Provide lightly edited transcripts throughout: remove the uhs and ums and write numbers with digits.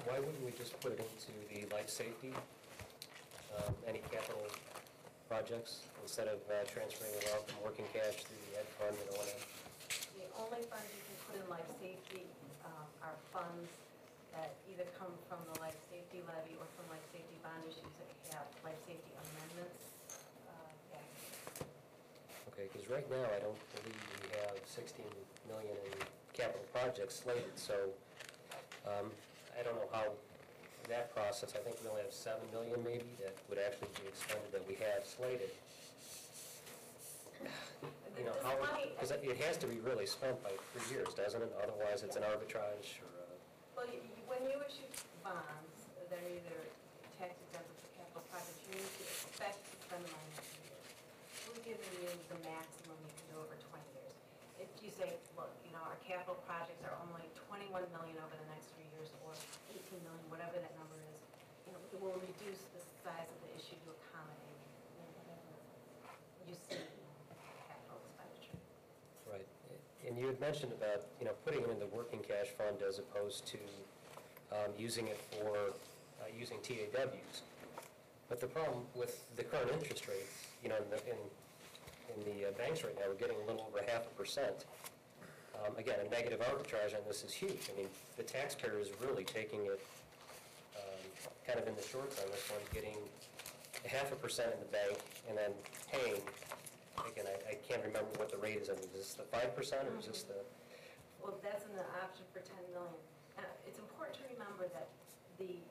why wouldn't we just put it into the life safety, any capital projects, instead of transferring it out from working cash to the ed fund and O&M? The only funds you can put in life safety are funds that either come from the life safety levy or from life safety bond issues that have life safety amendments. Okay, because right now I don't believe we have 16 million in capital projects slated, so I don't know how that process, I think we only have 7 million maybe that would actually be expended that we have slated. You know, how, because it has to be really spent by 3 years, doesn't it? Otherwise it's an arbitrage or Well, when you issue bonds, they're either tax exempt for capital projects, you need to expect to spend the money in 2 years. We're giving you the maximum you can do over 20 years. If you say, look, you know, our capital projects are only 21 million over the next 3 years, or 18 million, whatever that number is, you know, it will reduce the size of the issue to accommodate whatever you see in capital expenditure. right. And you had mentioned about, you know, putting it in the working cash fund as opposed to using it for using TAWs. But the problem with the current interest rates, you know, in the banks right now, we're getting a little over 0.5%. Again, a negative arbitrage on this is huge. I mean, the taxpayer is really taking it kind of in the short term. This one getting 0.5% in the bank and then paying. Again, I can't remember what the rate is. I mean, is this the 5% or is this the? Well, that's an option for 10 million. It's important to remember that the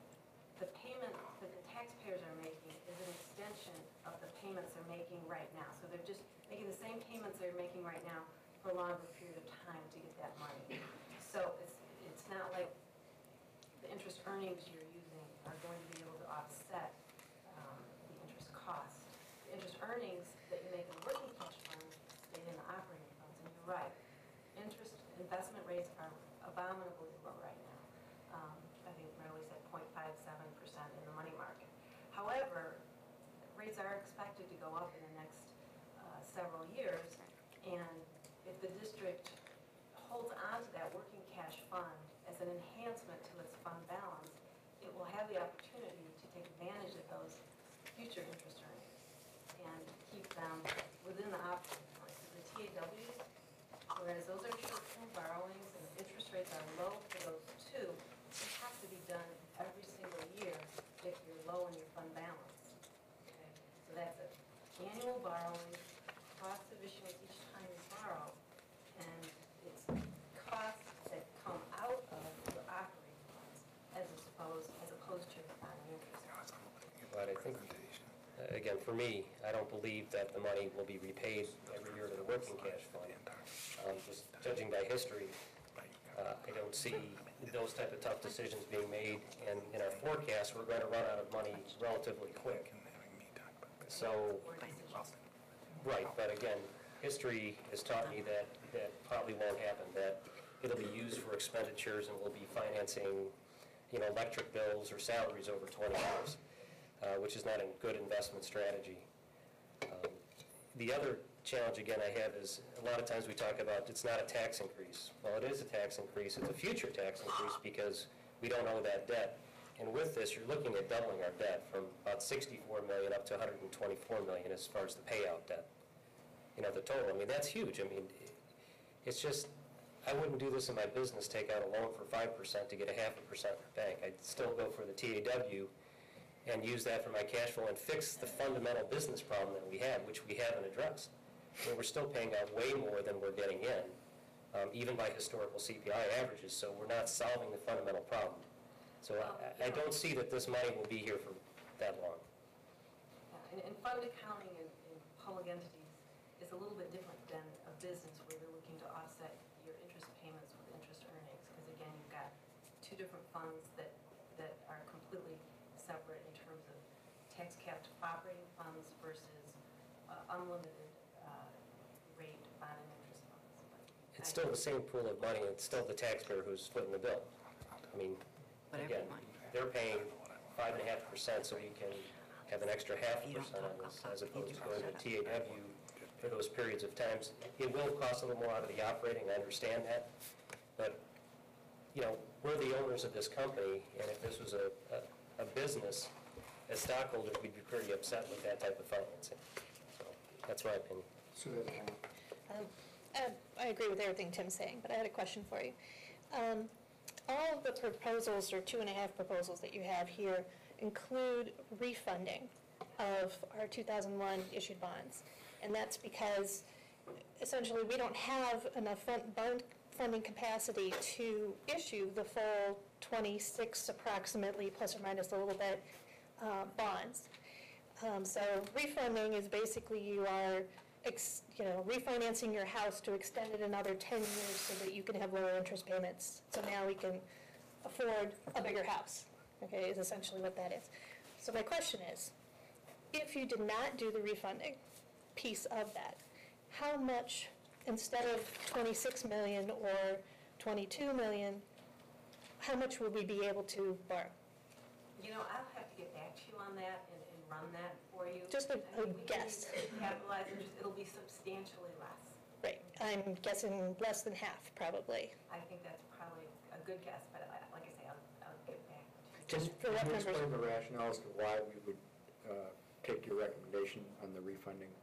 payment that the taxpayers are making is an extension of the payments they're making right now. So they're just making the same payments they're making right now for a longer period of time to get that money. So it's not like the interest earnings you're using are going to be able to offset the interest cost. The interest earnings that you make in the working cash fund stay in the operating funds. And you're right, interest investment rates are abominably low right now. I think Marilyn said 0.57% in the money market. However, rates are expected to go up in the next several years, and if the district holds on to that working cash fund as an enhancement to its fund balance, it will have the opportunity to take advantage of those future interest earnings and keep them within the operating funds. The TAWs, whereas those are short-term borrowings and the interest rates are low for those two, it has to be done every single year if you're low in your fund balance. Okay? So that's an annual borrowing, cost of issuance each time you borrow, and it's costs that come out of your operating funds as opposed to your final interest. But I think, again, for me, I don't believe that the money will be repaid every year to the working cash fund. Just judging by history, I don't see those type of tough decisions being made, and in our forecast, we're going to run out of money relatively quick. So, right, but again, history has taught me that probably won't happen, that it'll be used for expenditures and we'll be financing, you know, electric bills or salaries over 20 years, which is not a good investment strategy. The other challenge, again, I have is a lot of times we talk about it's not a tax increase. Well, it is a tax increase. It's a future tax increase because we don't owe that debt. And with this, you're looking at doubling our debt from about 64 million up to 124 million as far as the payout debt. You know, the total. I mean, that's huge. I mean, it's just, I wouldn't do this in my business, take out a loan for 5% to get a 0.5% in the bank. I'd still go for the TAW and use that for my cash flow and fix the fundamental business problem that we have, which we haven't addressed. I mean, we're still paying out way more than we're getting in, even by historical CPI averages, so we're not solving the fundamental problem. So I don't see that this money will be here for that long. Yeah, and fund accounting in public entities is a little bit different than a business where you're looking to offset your interest payments with interest earnings, because again, you've got two different funds that are completely separate in terms of tax-capped operating funds versus unlimited rate bond and interest funds. It's still the same pool of money, and it's still the taxpayer who's footing the bill. I mean, again, they're paying 5.5%, so you can have an extra 0.5% on this, as opposed to going to TAW for those periods of times. It will cost a little more out of the operating, I understand that, but we're the owners of this company, and if this was a business, as stockholders, we'd be pretty upset with that type of financing. So that's my opinion. So I agree with everything Tim's saying, but I had a question for you. All of the proposals, or 2.5 proposals that you have here, include refunding of our 2001 issued bonds. And that's because essentially we don't have enough bond funding capacity to issue the full 26 approximately, plus or minus a little bit, bonds. So refunding is basically you are refinancing your house to extend it another 10 years so that you can have lower interest payments. So now we can afford a bigger house, okay, is essentially what that is. So my question is, if you did not do the refunding piece of that, how much, instead of 26 million or 22 million, how much would we be able to borrow? I'll have to get back to you on that and run that for you. Just a guess. Capitalize interest, it'll be substantially less. Right, I'm guessing less than half, probably. I think that's probably a good guess, but like I say, I'll get back to you. Just for Can rough you numbers. explain the rationale as to why we would take your recommendation on the refunding